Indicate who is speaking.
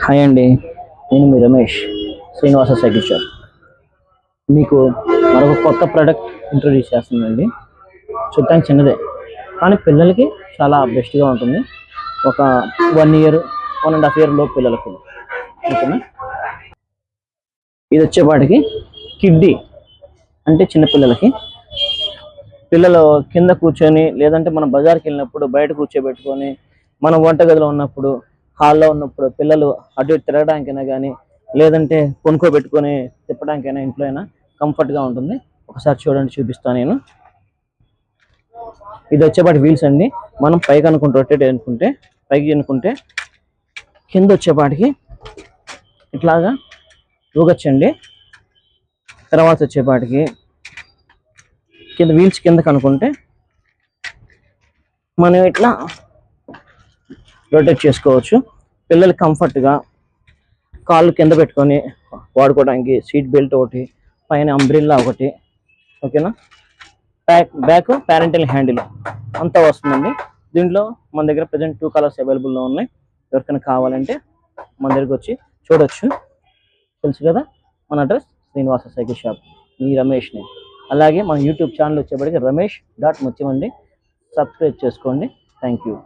Speaker 1: Hi అండి, నేను మీ Ramesh, Srinivasa cycle shop. మీకు మరొక కొత్త ప్రోడక్ట్ ఇంట్రొడ్యూస్ చేస్తుందండి. చూడటానికి చిన్నదే కానీ పిల్లలకి చాలా బెస్ట్గా ఉంటుంది. ఒక 1 ఇయర్ 1.5 ఇయర్ లోపు పిల్లలకి. ఓకేనా, ఇది వచ్చేపాటికి కిడ్డీ అంటే చిన్నపిల్లలకి. పిల్లలు కింద కూర్చొని లేదంటే మనం బజార్కి వెళ్ళినప్పుడు బయట కూర్చోబెట్టుకొని, మనం వంటగదిలో ఉన్నప్పుడు, హాల్లో ఉన్నప్పుడు పిల్లలు అటు ఇటు తిరగడానికైనా కానీ, లేదంటే కొనుక్కోబెట్టుకొని తిప్పడానికైనా ఇంట్లో అయినా కంఫర్ట్గా ఉంటుంది. ఒకసారి చూడండి, చూపిస్తాను నేను. ఇది వచ్చేపాటి వీల్స్ అండి. మనం పైకి అనుకుంటే రొటేట్ అనుకుంటే పైకి అనుకుంటే కింద వచ్చేపాటికి ఇట్లాగా ఊగొచ్చండి. తర్వాత వచ్చేపాటికి కింద వీల్స్ కిందకి అనుకుంటే మనం ఇట్లా రొటేట్ చేసుకోవచ్చు. పిల్లలు కంఫర్ట్గా కాళ్ళు కింద పెట్టుకొని వాడుకోవడానికి సీట్ బెల్ట్ ఒకటి, పైన అంబ్రిల్లా ఒకటి. ఓకేనా, బ్యాక్ పేరెంటల్ హ్యాండిల్ అంతా వస్తుందండి. దీంట్లో మన దగ్గర ప్రజెంట్ 2 కలర్స్ అవైలబుల్లో ఉన్నాయి. ఎవరికైనా కావాలంటే మన దగ్గరికి వచ్చి చూడొచ్చు. తెలుసు కదా, మన అడ్రస్ శ్రీనివాస సైకిల్ షాప్, మీ రమేష్ని. అలాగే మన యూట్యూబ్ ఛానల్ వచ్చేప్పటికి రమేష్.ముత్యం అండి. సబ్స్క్రైబ్ చేసుకోండి. Thank you.